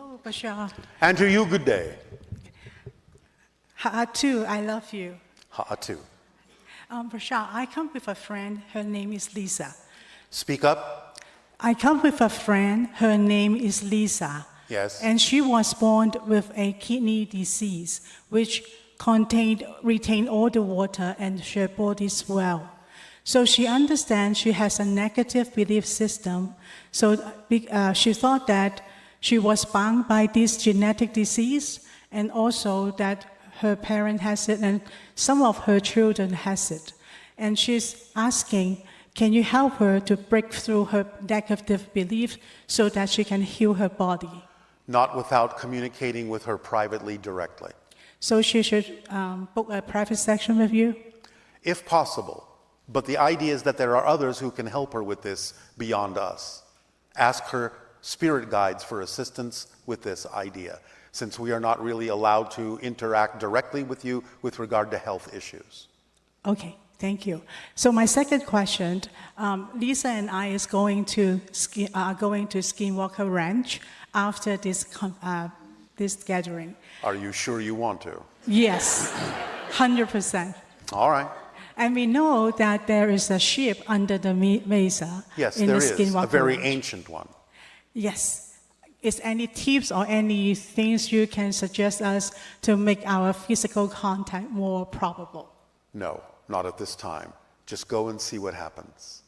Hello, Bashar. And to you, good day. Ha'atu, I love you. Ha'atu. Bashar, I come with a friend. Her name is Lisa. Speak up. I come with a friend. Her name is Lisa. Yes. And she was born with a kidney disease, which retained all the water and her body swell. So she understands she has a negative belief system. So she thought that she was bound by this genetic disease, and also that her parent has it and some of her children has it. And she's asking, can you help her to break through her negative belief so that she can heal her body? Not without communicating with her privately, directly. So she should book a private session with you? If possible. But the idea is that there are others who can help her with this beyond us. Ask her spirit guides for assistance with this idea, since we are not really allowed to interact directly with you with regard to health issues. Okay, thank you. So my second question, Lisa and I are going to Skinwalker Ranch after this gathering. Are you sure you want to? Yes, 100%. All right. And we know that there is a ship under the mesa. Yes, in there the is. Skinwalker A very Ranch. ancient one. Yes. Is any tips or any things you can suggest us to make our physical contact more probable? No, not at this time. Just go and see what happens.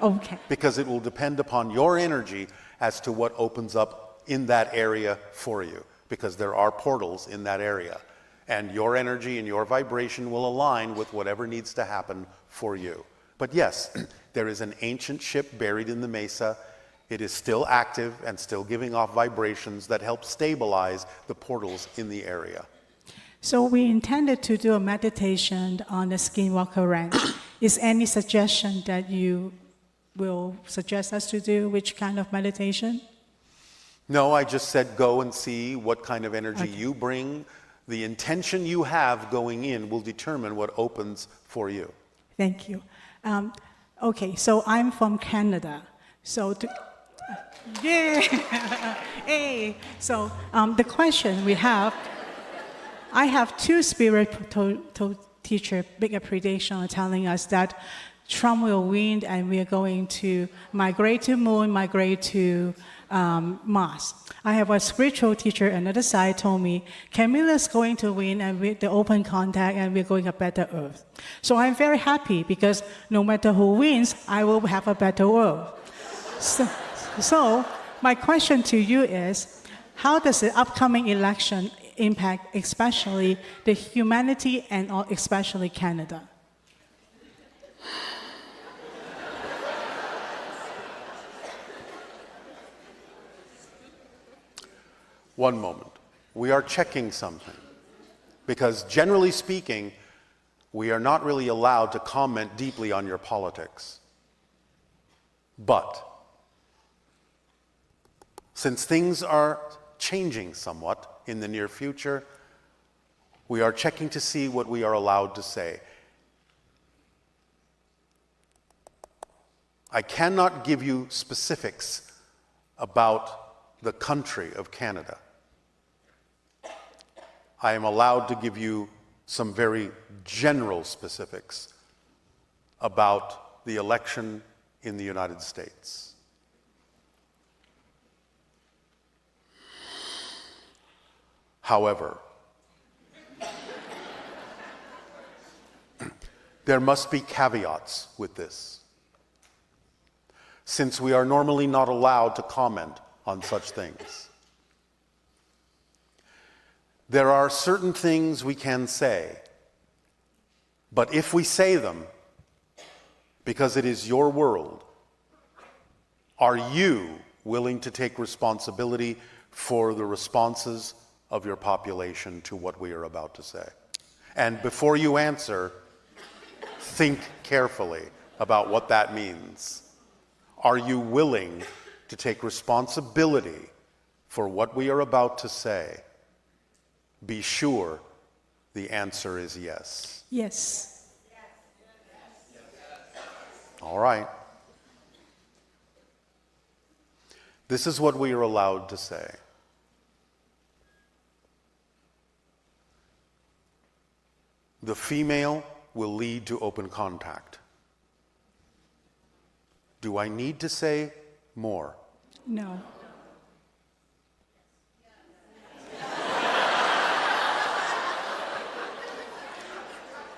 Okay. Because it will depend upon your energy as to what opens up in that area for you. Because there are portals in that area. And your energy and your vibration will align with whatever needs to happen for you. But yes, there is an ancient ship buried in the mesa. It is still active and still giving off vibrations that help stabilize the portals in the area. So we intended to do a meditation on the Skinwalker Ranch. Is any suggestion that you will suggest us to do? Which kind of meditation? No, I just said go and see what kind of energy you bring. The intention you have going in will determine what opens for you. Thank you. Okay, so I'm from Canada. So, yeah, hey. So the question we have, I have two spiritual teachers, big prediction, telling us that Trump will win and we are going to migrate to moon, migrate to Mars. I have a spiritual teacher on the other side told me, Camilla's going to win and with the open contact and we're going a better earth. So I'm very happy because no matter who wins, I will have a better world. So my question to you is, how does the upcoming election impact especially the humanity and especially Canada? One moment. We are checking something. Because generally speaking, we are not really allowed to comment deeply on your politics. But since things are changing somewhat in the near future, we are checking to see what we are allowed to say. I cannot give you specifics about the country of Canada. I am allowed to give you some very general specifics about the election in the United States. However, there must be caveats with this, since we are normally not allowed to comment on such things. There are certain things we can say, but if we say them, because it is your world, are you willing to take responsibility for the responses of your population to what we are about to say? And before you answer, think carefully about what that means. Are you willing to take responsibility for what we are about to say? Be sure the answer is yes. Yes. All right. This is what we are allowed to say. The female will lead to open contact. Do I need to say more? No.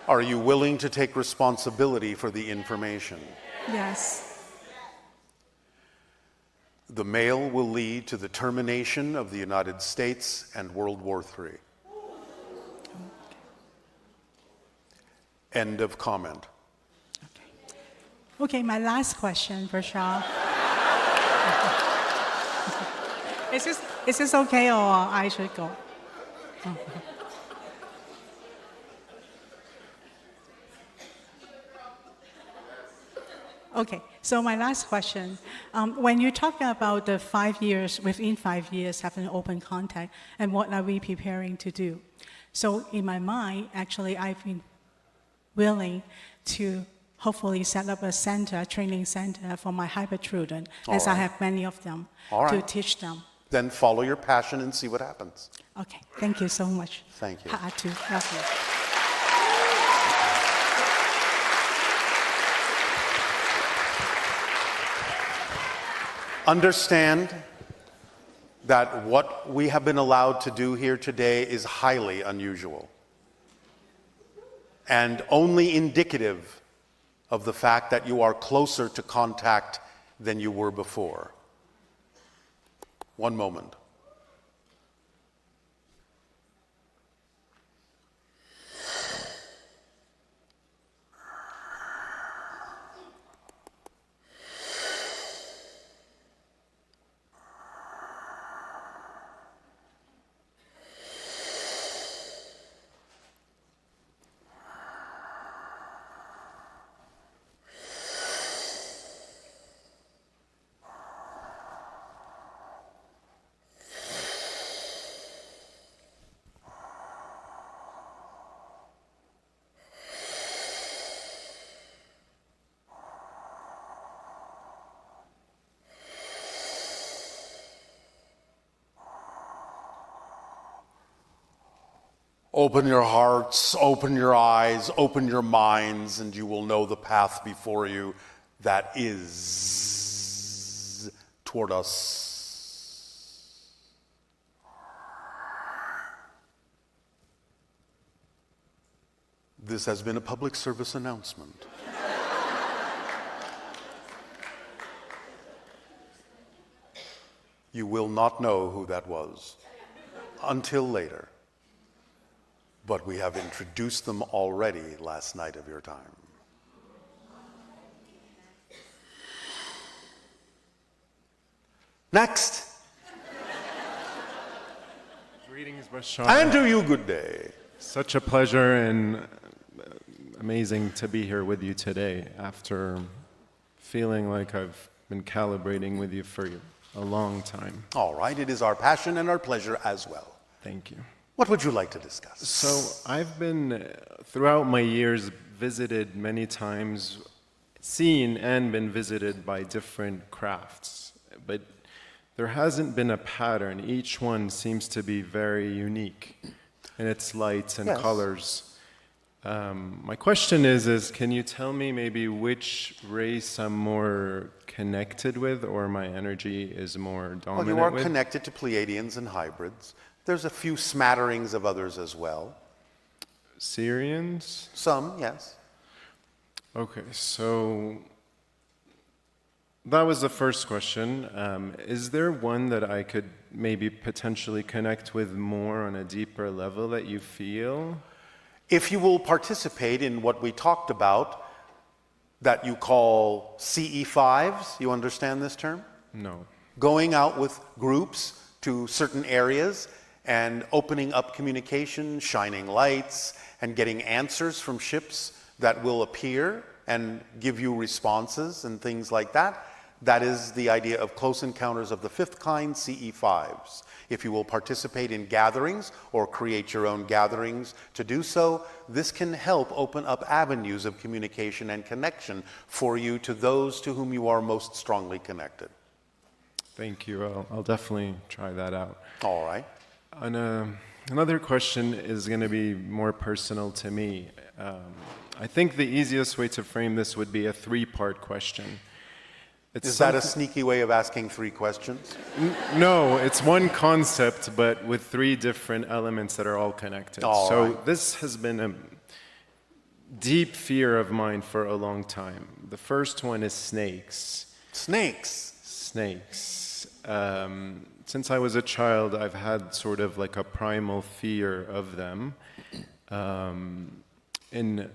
Are you willing to take responsibility for the information? Yes. The male will lead to the termination of the United States and World War III. End of comment. Okay, my last question, Bashar. Is this okay or I should go? Okay, so my last question. When you're talking about the 5 years, within 5 years, having open contact, and what are we preparing to do? So in my mind, actually, I've been willing to hopefully set up a center, training center for my hybrid children, as I have many of them, to teach them. Then follow your passion and see what happens. Okay, thank you so much. Thank you. Ha'atu, love you. Understand that what we have been allowed to do here today is highly unusual and only indicative of the fact that you are closer to contact than you were before. One moment. Open your hearts, open your eyes, open your minds, and you will know the path before you that is toward us. This has been a public service announcement. You will not know who that was until later. But we have introduced them already last night of your time. Next. Greetings, Bashar. And to you, good day. Such a pleasure and amazing to be here with you today after feeling like I've been calibrating with you for a long time. All right, it is our passion and our pleasure as well. Thank you. What would you like to discuss? So I've been, throughout my years, visited many times, seen and been visited by different crafts, but there hasn't been a pattern. Each one seems to be very unique in its lights and colors. My question is, can you tell me maybe which race I'm more connected with, or my energy is more dominant with? Well, you are connected to Pleiadians and hybrids. There's a few smatterings of others as well. Syrians? Some, yes. Okay, so that was the first question. Is there one that I could maybe potentially connect with more on a deeper level that you feel? If you will participate in what we talked about that you call CE5s, you understand this term? No. Going out with groups to certain areas and opening up communication, shining lights, and getting answers from ships that will appear and give you responses and things like that. That is the idea of close encounters of the fifth kind, CE5s. If you will participate in gatherings or create your own gatherings to do so, this can help open up avenues of communication and connection for you to those to whom you are most strongly connected. Thank you. I'll definitely try that out. All right. On a Another question is going to be more personal to me. I think the easiest way to frame this would be a three-part question. Is that a sneaky way of asking three questions? No, it's one concept, but with three different elements that are all connected. This has been a deep fear of mine for a long time. The first one is snakes. Snakes? Snakes. Since I was a child, I've had sort of like a primal fear of them. In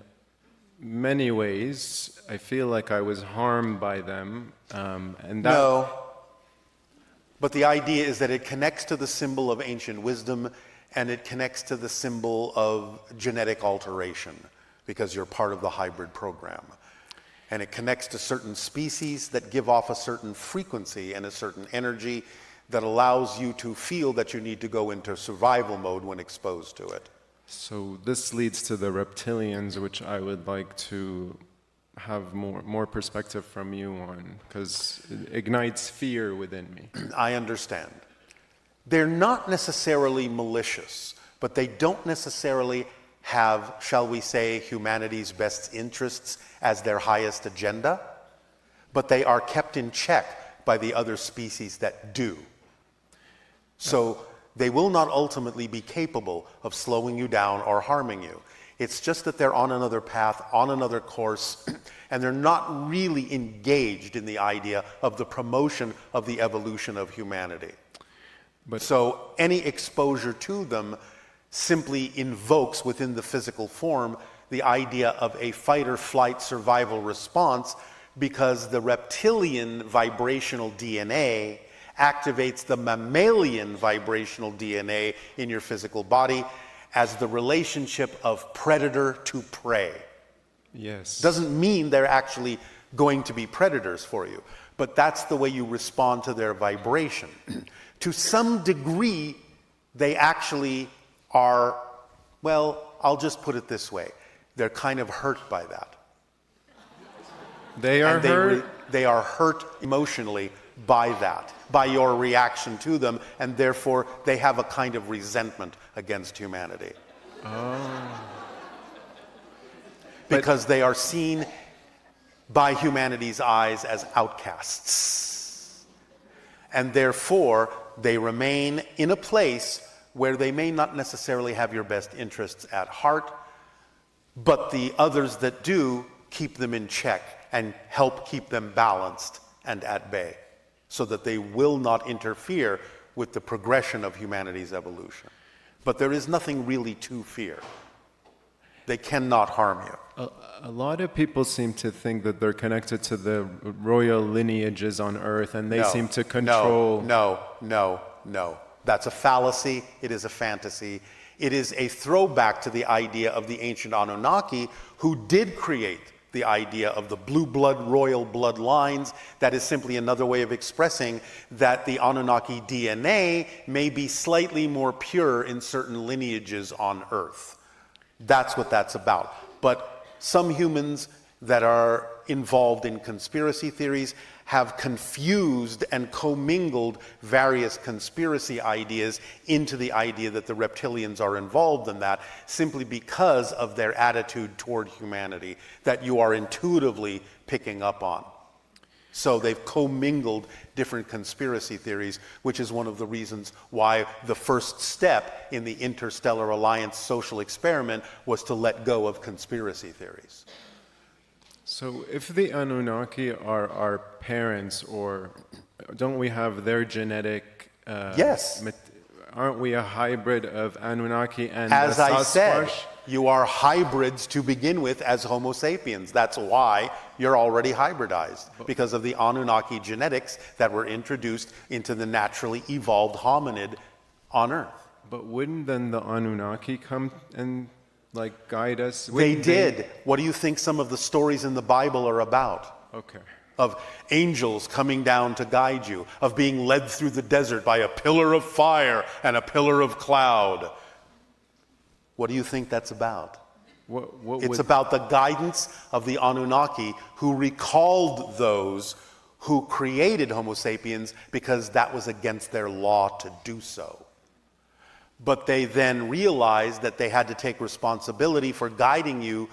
many ways, I feel like I was harmed by them. No, but the idea is that it connects to the symbol of ancient wisdom, and it connects to the symbol of genetic alteration, because you're part of the hybrid program. And it connects to certain species that give off a certain frequency and a certain energy that allows you to feel that you need to go into survival mode when exposed to it. So this leads to the reptilians, which I would like to have more perspective from you on, because it ignites fear within me. I understand. They're not necessarily malicious, but they don't necessarily have, shall we say, humanity's best interests as their highest agenda, but they are kept in check by the other species that do. So they will not ultimately be capable of slowing you down or harming you. It's just that they're on another path, on another course, and they're not really engaged in the idea of the promotion of the evolution of humanity. So any exposure to them simply invokes within the physical form the idea of a fight or flight survival response, because the reptilian vibrational DNA activates the mammalian vibrational DNA in your physical body as the relationship of predator to prey. Yes. Doesn't mean they're actually going to be predators for you, but that's the way you respond to their vibration. To some degree, they actually are, well, I'll just put it this way. They're kind of hurt by that. They are hurt? They are hurt emotionally by that, by your reaction to them, and therefore they have a kind of resentment against humanity. Because they are seen by humanity's eyes as outcasts. And therefore, they remain in a place where they may not necessarily have your best interests at heart, but the others that do keep them in check and help keep them balanced and at bay, so that they will not interfere with the progression of humanity's evolution. But there is nothing really to fear. They cannot harm you. A lot of people seem to think that they're connected to the royal lineages on Earth, and they seem to control... No. That's a fallacy. It is a fantasy. It is a throwback to the idea of the ancient Anunnaki, who did create the idea of the blue blood royal bloodlines. That is simply another way of expressing that the Anunnaki DNA may be slightly more pure in certain lineages on Earth. That's what that's about. But some humans that are involved in conspiracy theories have confused and commingled various conspiracy ideas into the idea that the reptilians are involved in that, simply because of their attitude toward humanity that you are intuitively picking up on. So they've commingled different conspiracy theories, which is one of the reasons why the first step in the Interstellar Alliance social experiment was to let go of conspiracy theories. So if the Anunnaki are our parents, or don't we have their genetic... Yes. Aren't we a hybrid of Anunnaki and As the I said, Sasquatch? you are hybrids to begin with as Homo sapiens. That's why you're already hybridized, because of the Anunnaki genetics that were introduced into the naturally evolved hominid on Earth. But wouldn't then the Anunnaki come and guide us? They did. What do you think some of the stories in the Bible are about? Okay. Of angels coming down to guide you, of being led through the desert by a pillar of fire and a pillar of cloud. What do you think that's about? It's about the guidance of the Anunnaki, who recalled those who created Homo sapiens because that was against their law to do so. but they then realized that they had to take responsibility for guiding you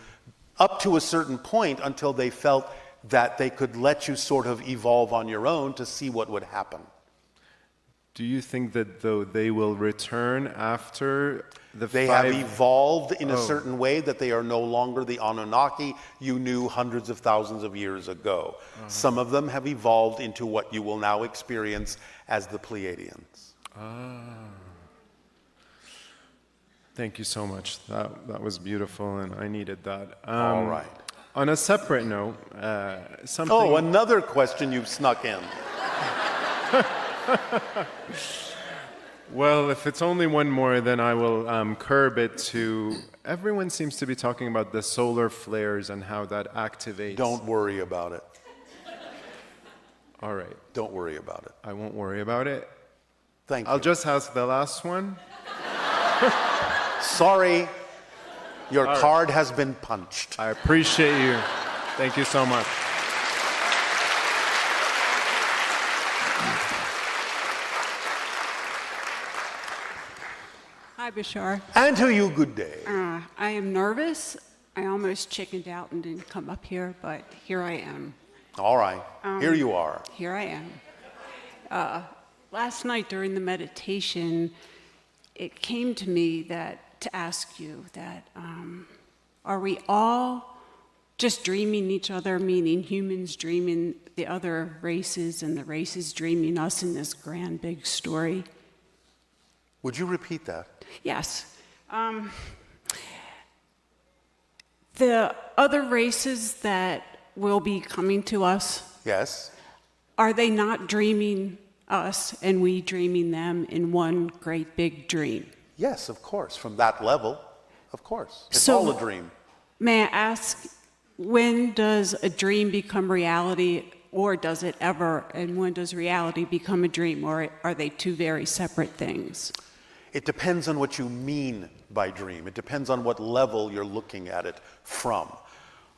up to a certain point until they felt that they could let you sort of evolve on your own to see what would happen. Do you think that though they will return after the They have evolved in a certain way that they are no longer the Anunnaki you knew hundreds of thousands of years ago. Some of them have evolved into what you will now experience as the Pleiadians. Thank you so much. That was beautiful, and I needed that. All right. On a separate note, something... Oh, another question you've snuck in. Well, if it's only one more, then I will curb it to... Everyone seems to be talking about the solar flares and how that activates... Don't worry about it. All right. Don't worry about it. I won't worry about it. Thank you. I'll just ask the last one. Sorry, your card has been punched. I appreciate you. Thank you so much. Hi, Bashar. And to you, good day. I am nervous. I almost chickened out and didn't come up here, but here I am. All right, here you are. Here I am. Last night during the meditation, it came to me that to ask you that are we all just dreaming each other, meaning humans dreaming the other races and the races dreaming us in this grand big story? Would you repeat that? Yes. The other races that will be coming to us, Yes. are they not dreaming us and we dreaming them in one great big dream? Yes, of course. From that level, of course. It's So- all a dream. May I ask, when does a dream become reality, or does it ever, and when does reality become a dream, or are they two very separate things? It depends on what you mean by dream. It depends on what level you're looking at it from.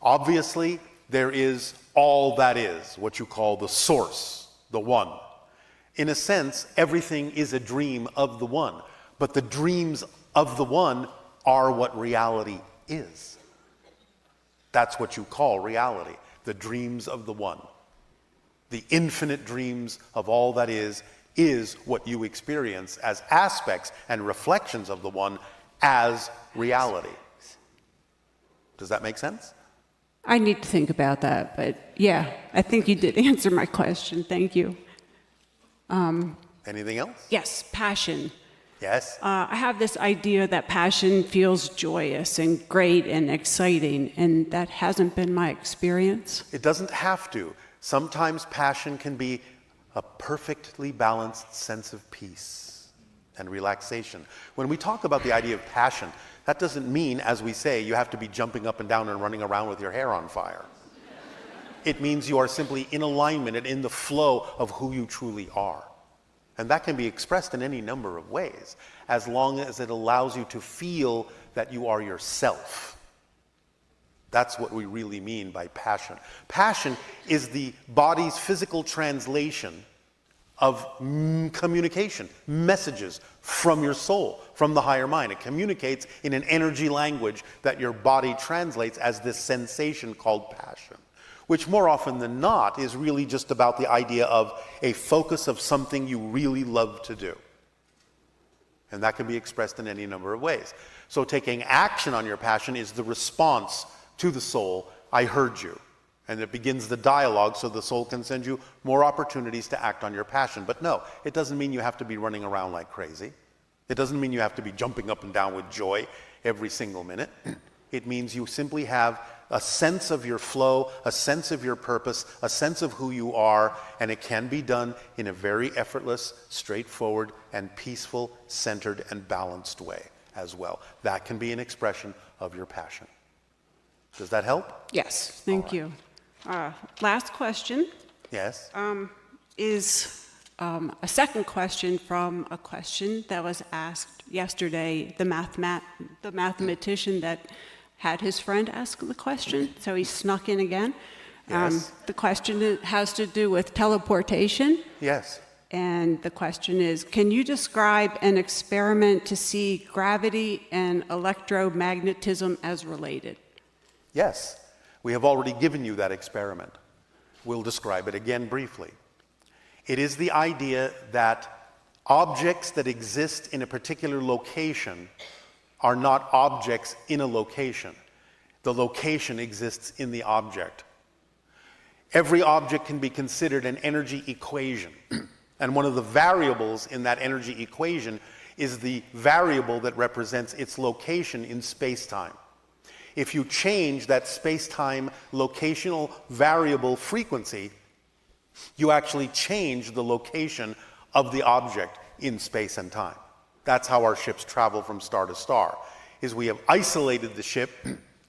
Obviously, there is all that is, what you call the source, the one. In a sense, everything is a dream of the one, but the dreams of the one are what reality is. That's what you call reality, the dreams of the one. The infinite dreams of all that is what you experience as aspects and reflections of the one as reality. Does that make sense? I need to think about that, but yeah, I think you did answer my question. Thank you. Anything else? Yes, passion. Yes? I have this idea that passion feels joyous and great and exciting, and that hasn't been my experience. It doesn't have to. Sometimes passion can be a perfectly balanced sense of peace and relaxation. When we talk about the idea of passion, that doesn't mean, as we say, you have to be jumping up and down and running around with your hair on fire. It means you are simply in alignment and in the flow of who you truly are. And that can be expressed in any number of ways, as long as it allows you to feel that you are yourself. That's what we really mean by passion. Passion is the body's physical translation of communication, messages from your soul, from the higher mind. It communicates in an energy language that your body translates as this sensation called passion, which more often than not is really just about the idea of a focus of something you really love to do. And that can be expressed in any number of ways. So taking action on your passion is the response to the soul, I heard you. And it begins the dialogue so the soul can send you more opportunities to act on your passion. But no, it doesn't mean you have to be running around like crazy. It doesn't mean you have to be jumping up and down with joy every single minute. It means you simply have a sense of your flow, a sense of your purpose, a sense of who you are, and it can be done in a very effortless, straightforward, and peaceful, centered, and balanced way as well. That can be an expression of your passion. Does that help? Yes, thank you. Last question Yes. is a second question from a question that was asked yesterday, the mathematician that had his friend ask the question, so he snuck in again. Yes. The question has to do with teleportation. Yes. And the question is, can you describe an experiment to see gravity and electromagnetism as related? Yes, we have already given you that experiment. We'll describe it again briefly. It is the idea that objects that exist in a particular location are not objects in a location. The location exists in the object. Every object can be considered an energy equation. And one of the variables in that energy equation is the variable that represents its location in space-time. If you change that space-time locational variable frequency, you actually change the location of the object in space and time. That's how our ships travel from star to star, is we have isolated the ship,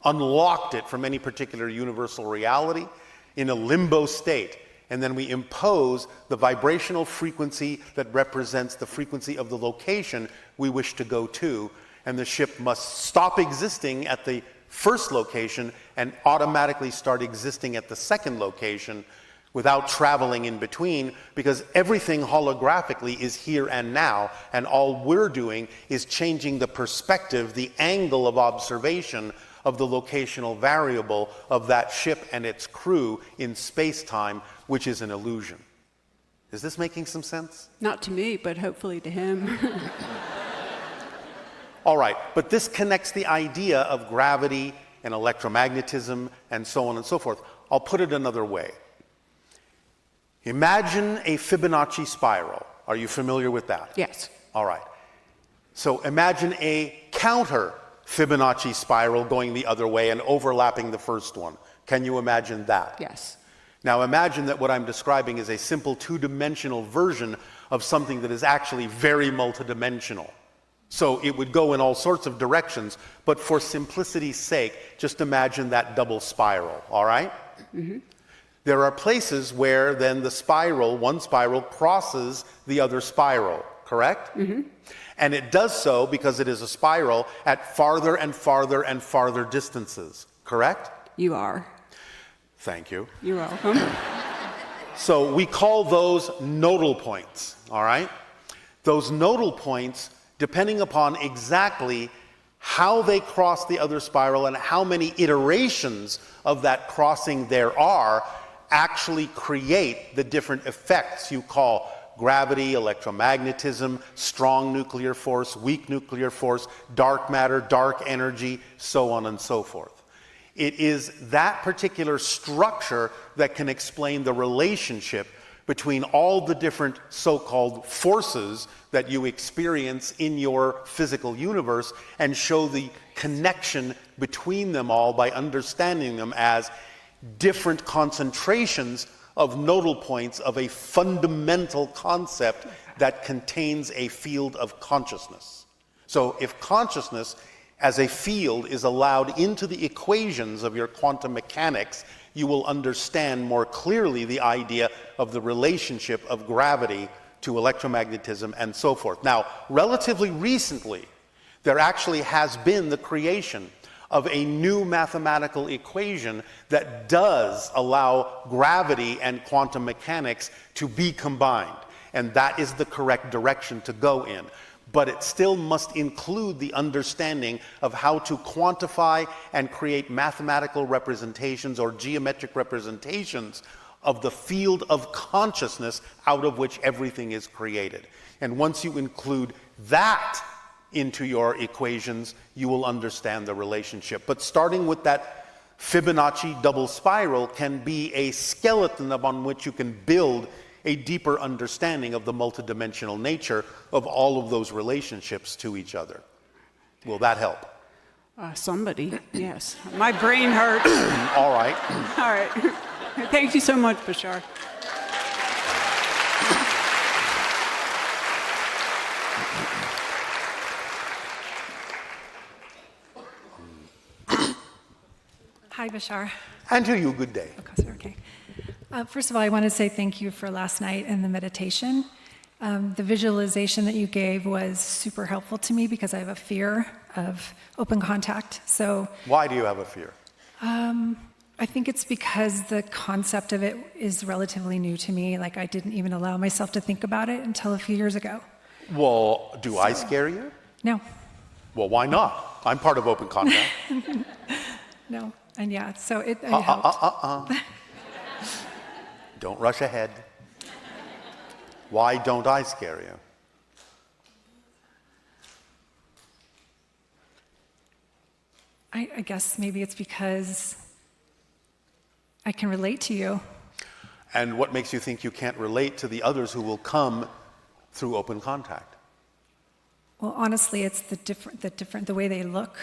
unlocked it from any particular universal reality in a limbo state, and then we impose the vibrational frequency that represents the frequency of the location we wish to go to, and the ship must stop existing at the first location and automatically start existing at the second location without traveling in between, because everything holographically is here and now, and all we're doing is changing the perspective, the angle of observation of the locational variable of that ship and its crew in space-time, which is an illusion. Is this making some sense? Not to me, but hopefully to him. All right, but this connects the idea of gravity and electromagnetism and so on and so forth. I'll put it another way. Imagine a Fibonacci spiral. Are you familiar with that? Yes. All right. So imagine a counter Fibonacci spiral going the other way and overlapping the first one. Can you imagine that? Yes. Now imagine that what I'm describing is a simple two-dimensional version of something that is actually very multidimensional. So it would go in all sorts of directions, but for simplicity's sake, just imagine that double spiral, all right? Mm-hmm. There are places where then the spiral, one spiral, crosses the other spiral, correct? Mm-hmm. And it does so because it is a spiral at farther and farther and farther distances, correct? You are. Thank you. You're welcome. So we call those nodal points, all right? Those nodal points, depending upon exactly how they cross the other spiral and how many iterations of that crossing there are, actually create the different effects you call gravity, electromagnetism, strong nuclear force, weak nuclear force, dark matter, dark energy, so on and so forth. It is that particular structure that can explain the relationship between all the different so-called forces that you experience in your physical universe and show the connection between them all by understanding them as different concentrations of nodal points of a fundamental concept that contains a field of consciousness. So if consciousness as a field is allowed into the equations of your quantum mechanics, you will understand more clearly the idea of the relationship of gravity to electromagnetism and so forth. Now, relatively recently, there actually has been the creation of a new mathematical equation that does allow gravity and quantum mechanics to be combined. And that is the correct direction to go in. But it still must include the understanding of how to quantify and create mathematical representations or geometric representations of the field of consciousness out of which everything is created. And once you include that into your equations, you will understand the relationship. But starting with that Fibonacci double spiral can be a skeleton upon which you can build a deeper understanding of the multidimensional nature of all of those relationships to each other. Will that help? Somebody, yes. My brain hurts. All right. All right. Thank you so much, Bashar. Hi, Bashar. And to you, good day. Okay. First of all, I want to say thank you for last night and the meditation. The visualization that you gave was super helpful to me because I have a fear of open contact. So, why do you have a fear? I think it's because the concept of it is relatively new to me. Like, I didn't even allow myself to think about it until a few years ago. Well, do I scare you? No, Well, why not? I'm part of Open Contact. no. And yeah, so it helped. Don't rush ahead. Why don't I scare you? I guess maybe it's because I can relate to you. And what makes you think you can't relate to the others who will come through Open Contact? Well, honestly, it's the way they look.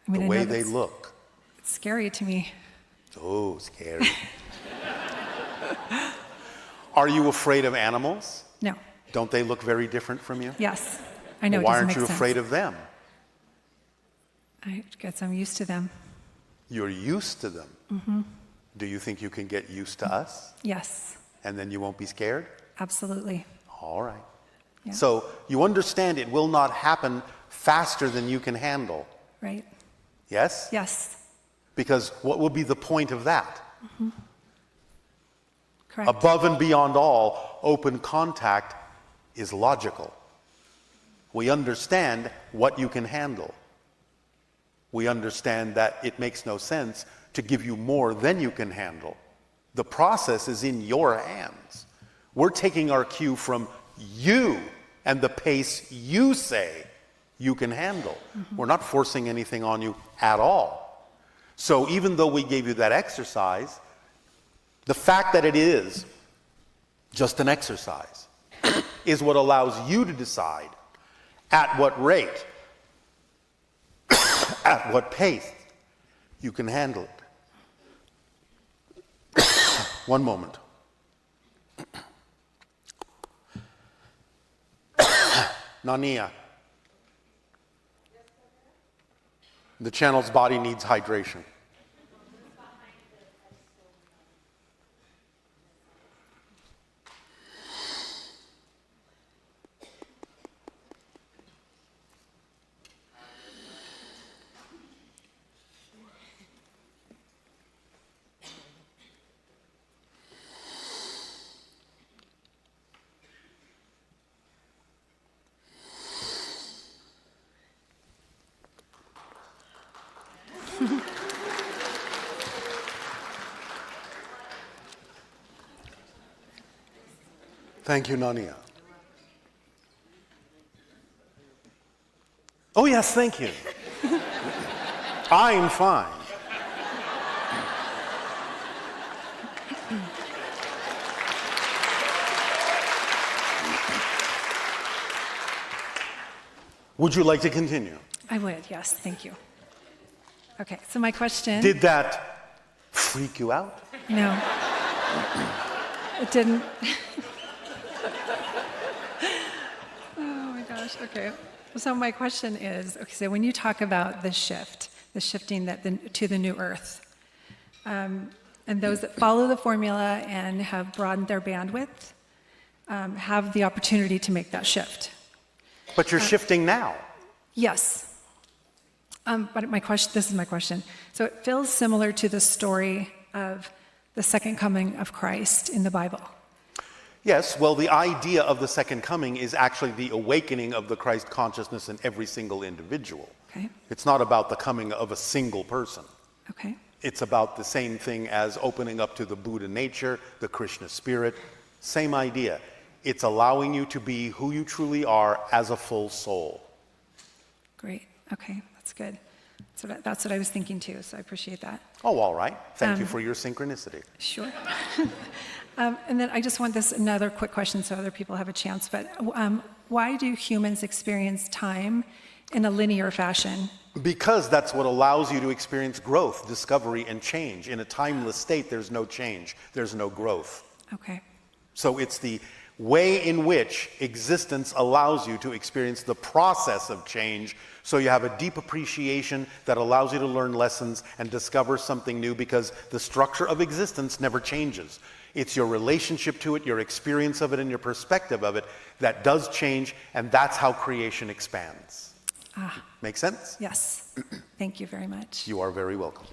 I mean, The I way know they that's- look. It's scary to me. Oh, scary. Are you afraid of animals? No. Don't they look very different from you? Yes. I know. Why it doesn't aren't make you sense. afraid of them? I guess I'm used to them. You're used to them. Mm-hmm. Do you think you can get used to us? Yes, And then you won't be scared? absolutely. All right. Yeah. So you understand it will not happen faster than you can handle. Right? Yes? Yes. Because what would be the point of that? Correct. Above and beyond all, Open Contact is logical. We understand what you can handle. We understand that it makes no sense to give you more than you can handle. The process is in your hands. We're taking our cue from you and the pace you say you can handle. We're not forcing anything on you at all. So even though we gave you that exercise, the fact that it is just an exercise is what allows you to decide at what rate, at what pace you can handle it. One moment. Nania. The channel's body needs hydration. Thank you, Nania. Oh, yes, thank you. I'm fine. Would you like to continue? I would, yes, thank you. Okay, so my question... Did that freak you out? No. It didn't. Oh my gosh, okay. So my question is, okay, so when you talk about the shifting to the new earth, and those that follow the formula and have broadened their bandwidth have the opportunity to make that shift. But you're shifting now. Yes. But this is my question. So it feels similar to the story of the second coming of Christ in the Bible. Yes, well, the idea of the second coming is actually the awakening of the Christ consciousness in every single individual. Okay. It's not about the coming of a single person. Okay. It's about the same thing as opening up to the Buddha nature, the Krishna spirit. Same idea. It's allowing you to be who you truly are as a full soul. Great. Okay, that's good. So that's what I was thinking too, so I appreciate that. Oh, all right. Thank you for your synchronicity. Sure. And then I just want another quick question so other people have a chance, but why do humans experience time in a linear fashion? Because that's what allows you to experience growth, discovery, and change. In a timeless state, there's no change. There's no growth. Okay. So it's the way in which existence allows you to experience the process of change, so you have a deep appreciation that allows you to learn lessons and discover something new, because the structure of existence never changes. It's your relationship to it, your experience of it, and your perspective of it that does change, and that's how creation expands. Make sense? Yes. Thank you very much. You are very welcome.